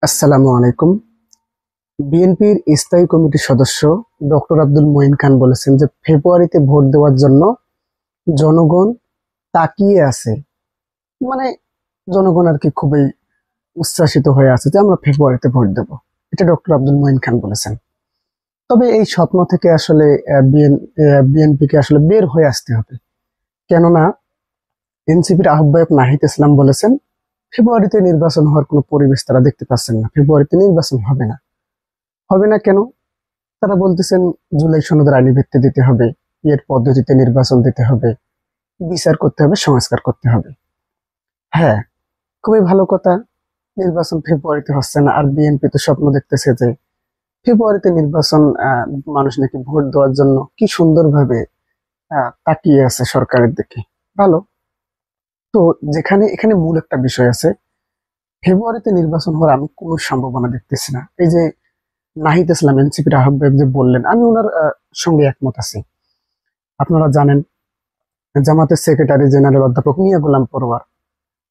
আসসালামু আলাইকুম। বিএনপির স্থায়ী কমিটির সদস্য ডক্টর আব্দুল মঈন খান বলেছেন যে ফেব্রুয়ারিতে ভোট দেওয়ার জন্য জনগণ তাকিয়ে আছে। মানে জনগণ আর কি খুবই উচ্ছ্বাসিত হয়ে আছে যে আমরা ফেব্রুয়ারিতে ভোট দেব। এটা ডক্টর আব্দুল মঈন খান বলেছেন। তবে এই স্বপ্ন থেকে আসলে বিএনপিকে আসলে বের হয়ে আসতে হবে। কেননা এনসিপির আহ্বায়ক নাহিদ ইসলাম বলেছেন ফেব্রুয়ারিতে নির্বাচন হওয়ার কোনো পরিবেশ তারা দেখতে পাচ্ছেন না। ফেব্রুয়ারিতে নির্বাচন হবে না। হবে না কেন? তারা বলতেছেন জুলাই সনদের আইনি ভিত্তি দিতে হবে, এর পদ্ধতিতে নির্বাচন দিতে হবে, বিচার করতে হবে, সংস্কার করতে হবে। হ্যাঁ, খুবই ভালো কথা। নির্বাচন ফেব্রুয়ারিতে হচ্ছে না, আর বিএনপি তো স্বপ্ন দেখতেছে যে ফেব্রুয়ারিতে নির্বাচন। মানুষ নাকি ভোট দেওয়ার জন্য কি সুন্দরভাবে তাকিয়ে আছে সরকারের দিকে। ভালো। তো যেখানে এখানে মূল একটা বিষয় আছে, ফেব্রুয়ারিতে নির্বাচন হওয়ার আমি কোনো সম্ভাবনা দেখতেছি না। এই যে নাহিদ ইসলাম এনসিপির আহ্বায়ক যে বললেন, আমি ওনার সঙ্গে একমত আছি। আপনারা জানেন জামাতের সেক্রেটারি জেনারেল অধ্যাপক মিয়া গোলাম পরোয়ার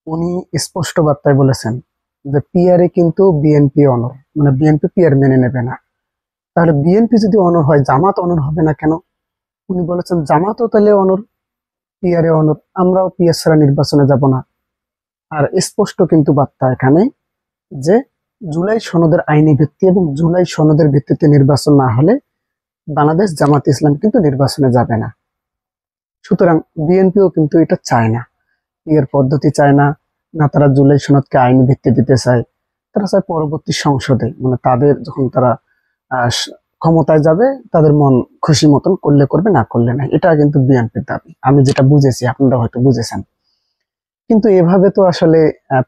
উনি স্পষ্ট বার্তায় বলেছেন যে পিআরে কিন্তু বিএনপি অনর, মানে বিএনপি পিআর মেনে নেবে না। তাহলে বিএনপি যদি অনর হয় জামাত অনর হবে না কেন? উনি বলেছেন জামাতও তাহলে অনর, পিআরে অনর, আমরাও পিআর ছাড়া নির্বাচনে যাব না। আর স্পষ্ট কিন্তু বার্তা এখানে যে জুলাই সনদের আইনি ভিত্তি এবং জুলাই সনদের ভিত্তিতে নির্বাচন না হলে বাংলাদেশ জামাত ইসলাম কিন্তু নির্বাচনে যাবে না। সুতরাং বিএনপিও কিন্তু এটা চায় না, এর পদ্ধতি চায় না। না তারা জুলাই সনদকে আইনি ভিত্তি দিতে চায়, তারা চায় পরবর্তী সংসদে, মানে তাদের যখন তারা ক্ষমতায় যাবে তাদের মন খুশি মতন করলে করবে, না করলে নাই। এটা কিন্তু বিএনপির দাবি, আমি যেটা বুঝেছি, আপনারা হয়তো বুঝেছেন। কিন্তু এভাবে তো আসলে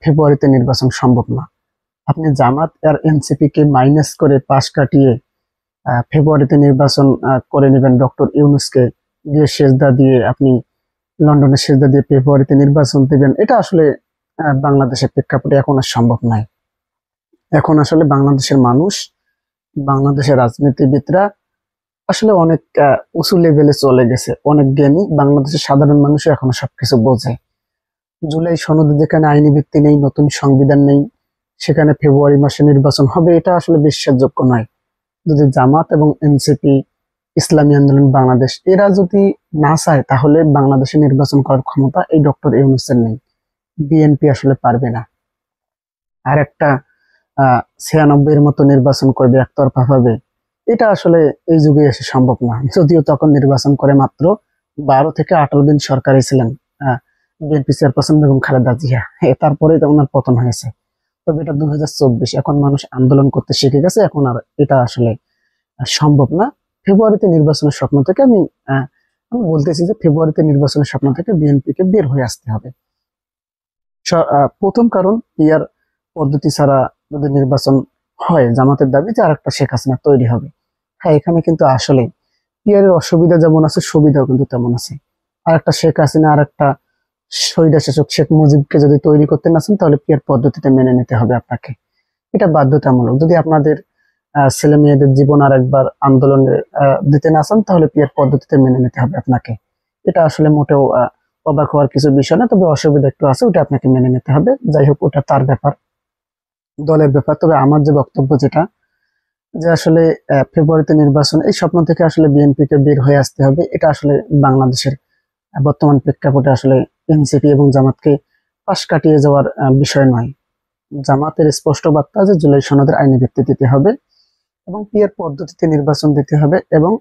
ফেব্রুয়ারিতে নির্বাচন সম্ভব না। আপনি জামাত আর এনসিপি কে মাইনাস করে পাশ কাটিয়ে ফেব্রুয়ারিতে নির্বাচন করে নেবেন, ডক্টর ইউনূসকে দিয়ে সেজদা দিয়ে আপনি লন্ডনের সেজদা দিয়ে ফেব্রুয়ারিতে নির্বাচন দিবেন, এটা আসলে বাংলাদেশের প্রেক্ষাপটে এখন আর সম্ভব নয়। এখন আসলে বাংলাদেশের মানুষ, বাংলাদেশের রাজনীতিবিদরা আসলে অনেক উঁচু লেভেলে চলে গেছে, অনেক জ্ঞানী। বাংলাদেশের সাধারণ মানুষও এখনো সবকিছু বোঝে। জুলাই সনদে যেখানে আইনি ভিত্তি নেই, নতুন সংবিধান নেই, সেখানে ফেব্রুয়ারি মাসে নির্বাচন হবে, এটা আসলে বিশ্বাসযোগ্য নয়। যদি জামাত এবং এনসিপি, ইসলামী আন্দোলন বাংলাদেশ এরা যদি না চায়, তাহলে বাংলাদেশে নির্বাচন করার ক্ষমতা এই ডক্টর ইউনূসের নেই। বিএনপি আসলে পারবে না। আর একটা 96-এর মতো নির্বাচন করবে একতরফা ভাবে, এটা আসলে এই যুগে এসে সম্ভব না। যদিও তখন নির্বাচন করে মাত্র 12 থেকে 18 দিন সরকারে ছিলেন বিএনপি চেয়ারপারসন বেগম খালেদা জিয়া, তারপরে ওনার পতন হয়েছে। তবে এটা 2024, এখন মানুষ আন্দোলন করতে শিখে গেছে, এখন আর এটা আসলে সম্ভব না। ফেব্রুয়ারিতে নির্বাচনের স্বপ্ন থেকে আমি বলতেছি যে ফেব্রুয়ারিতে নির্বাচনের স্বপ্ন থেকে বিএনপিকে বের হয়ে আসতে হবে। প্রথম কারণ, পিআর পদ্ধতি ছাড়া যদি নির্বাচন হয়, জামাতের দাবি যে আরেকটা শেখ হাসিনা তৈরি হবে। হ্যাঁ, এখানে কিন্তু আসলে পিআর এর অসুবিধা যেমন আছে, সুবিধাও কিন্তু তেমন আছে। আরেকটা শেখ হাসিনা, আরেকটা স্বৈরা শাসক শেখ মুজিবকে যদি তৈরি করতে না চান, তাহলে পিআর পদ্ধতিতে মেনে নিতে হবে আপনাকে। এটা বাধ্যতামূলক। যদি আপনাদের ছেলে মেয়েদের জীবন আর একবার আন্দোলনে দিতে না চান, তাহলে পিআর পদ্ধতিতে মেনে নিতে হবে আপনাকে। এটা আসলে মোটেও অবাক হওয়ার কিছু বিষয় না, তবে অসুবিধা একটু আছে, ওটা আপনাকে মেনে নিতে হবে। যাই হোক, ওটা তার ব্যাপার, দলের ব্যাপার। তবে আমার যে বক্তব্য যেটা, যে আসলে ফেব্রুয়ারিতে নির্বাচন, এই স্বপ্ন থেকে আসলে বিএনপি কে বের হয়ে আসতে হবে। এটা আসলে বাংলাদেশের বর্তমান প্রেক্ষাপটে আসলে এনসিপি এবং জামাতকে পাশ কাটিয়ে যাওয়ার বিষয় নয়। জামাতের স্পষ্ট বার্তা যে জুলাই সনদের আইনি ভিত্তি দিতে হবে এবং পিআর পদ্ধতিতে নির্বাচন দিতে হবে, এবং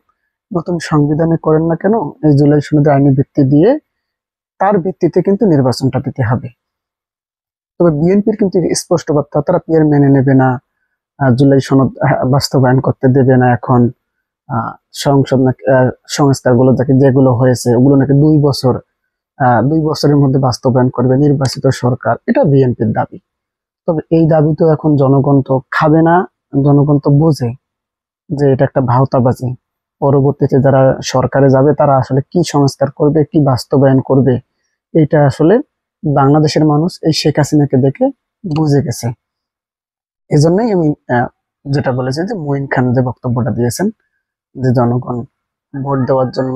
নতুন সংবিধানে করেন না কেন, এই জুলাই সনদের আইনি ভিত্তি দিয়ে তার ভিত্তিতে কিন্তু নির্বাচনটা দিতে হবে। তবে বিএনপির কিন্তু স্পষ্ট বার্তা, তারা পিআর মেনে নেবে না, জুলাই সনদ বাস্তবায়ন করতে দেবে না। এখন সংসদ নাকি সংস্কারগুলো যেগুলো হয়েছে ওগুলো নাকি 2 বছর, 2 বছরের মধ্যে বাস্তবায়ন করবে নির্বাচিত সরকার, এটা বিএনপির দাবি। তবে এই দাবি তো এখন জনগণ তো খাবে না। জনগণ তো বোঝে যে এটা একটা ভাওতাবাজি। পরবর্তীতে যারা সরকারে যাবে তারা আসলে কি সংস্কার করবে, কি বাস্তবায়ন করবে, এটা আসলে বাংলাদেশের মানুষ এই শেখ হাসিনাকে দেখে বুঝে গেছে। এজন্যই আমি যেটা বলেছি, যে মঈন খান যে বক্তব্যটা দিয়েছেন, যে জনগণ ভোট দেওয়ার জন্য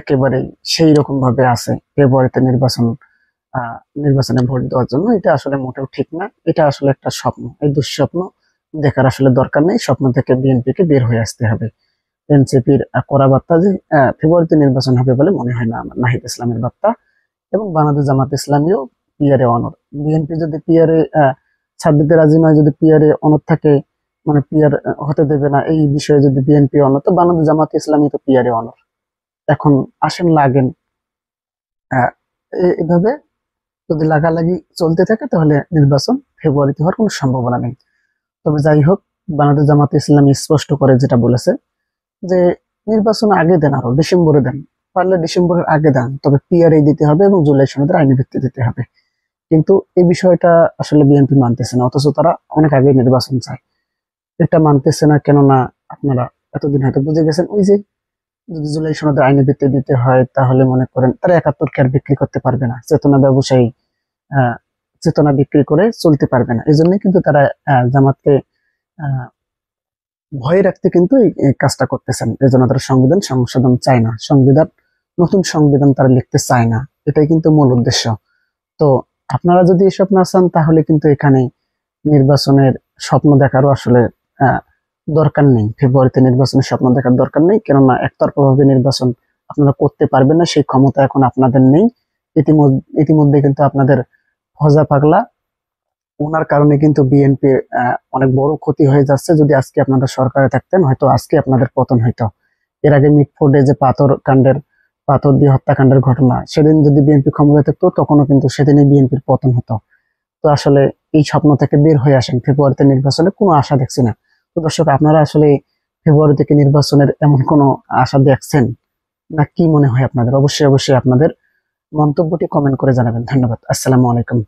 একেবারে সেই রকম ভাবে আছে, ফেব্রুয়ারিতে নির্বাচন নির্বাচনে ভোট দেওয়ার জন্য, এটা আসলে মোটেও ঠিক না। এটা আসলে একটা স্বপ্ন, এই দুঃস্বপ্ন দেখার আসলে দরকার নেই। স্বপ্ন থেকে বিএনপিকে বের হয়ে আসতে হবে। এনসিপির করা বার্তা যে ফেব্রুয়ারিতে নির্বাচন হবে বলে মনে হয় না আমার, নাহিদ ইসলামের বার্তা। এবং বাংলাদেশ জামাত ইসলামীও পিয়ারে অনর। বিএনপি যদি পিয়ারে ছাড় দিতে রাজি নয়, যদি পিয়ারে অনর থাকে, মানে পিয়ার হতে দেবে না, এই বিষয়ে যদি বিএনপি অনর, তো বাংলাদেশ জামাত ইসলামী তো পিয়ারে অনর। এখন আসেন লাগেন, আহ, এভাবে যদি লাগালাগি চলতে থাকে তাহলে নির্বাচন ফেব্রুয়ারিতে হওয়ার কোনো সম্ভাবনা নেই। তবে যাই হোক, বাংলাদেশ জামাত ইসলামী স্পষ্ট করে যেটা বলেছে যে নির্বাচন আগে দেন, আরো ডিসেম্বরে দেন, পারলে ডিসেম্বরের আগে দেন, তবে পিআরএ দিতে হবে এবং জুলাই সনদের আইনি ভিত্তি দিতে হবে। কিন্তু এই বিষয়টা আসলে বিএনপি মানতেছে না, অথচ তারা অনেক আগে নির্বাচন চায়। এটা মানতেছে না কেননা আপনারা এতদিন হয়তো বুঝে গেছেন, ওই যে যদি জুলাই সনদের আইনি ভিত্তি দিতে হয় তাহলে মনে করেন তারা 71 কে আর বিক্রি করতে পারবে না, চেতনা ব্যবসায়ী আহ চেতনা বিক্রি করে চলতে পারবে না। এই জন্যই কিন্তু তারা জামাতকে আহ ভয় রাখতে কিন্তু এই কাজটা করতেছেন। এই জন্য তারা সংবিধান সংশোধন চায় না, নতুন সংবিধান তারা লিখতে চায় না। এটাই কিন্তু মূল উদ্দেশ্য। তো আপনারা যদি এসব না চান তাহলে কিন্তু এখানে নির্বাচনের স্বপ্ন দেখারও আসলে আহ, দরকার নেই। ফেব্রুয়ারিতে নির্বাচনের স্বপ্ন দেখার দরকার নেই, কেননা একতরফা ভাবে নির্বাচন আপনারা করতে পারবেন না, সেই ক্ষমতা এখন আপনাদের নেই। ইতিমধ্যে কিন্তু আপনাদের ফজা পাগলা, ওনার কারণে কিন্তু বিএনপির অনেক বড় ক্ষতি হয়ে যাচ্ছে। যদি আজকে আপনারা সরকারে থাকতেন হয়তো আজকে আপনাদের পতন হইতো। এর আগে মিটফোর্ডে যে পাথর দিয়ে হত্যাকাণ্ডের ঘটনা, সেদিন যদি বিএনপি ক্ষমতায় থাকতো তখনও কিন্তু সেদিনই বিএনপির পতন হতো। তো আসলে এই স্বপ্ন থেকে বের হয়ে আসেন, ফেব্রুয়ারিতে নির্বাচনে কোনো আশা দেখছি না। তো দর্শক, আপনারা আসলে ফেব্রুয়ারি থেকে নির্বাচনের এমন কোনো আশা দেখছেন না? কি মনে হয় আপনাদের? অবশ্যই অবশ্যই আপনাদের মন্তব্যটি কমেন্ট করে জানাবেন। ধন্যবাদ। আসসালামু আলাইকুম।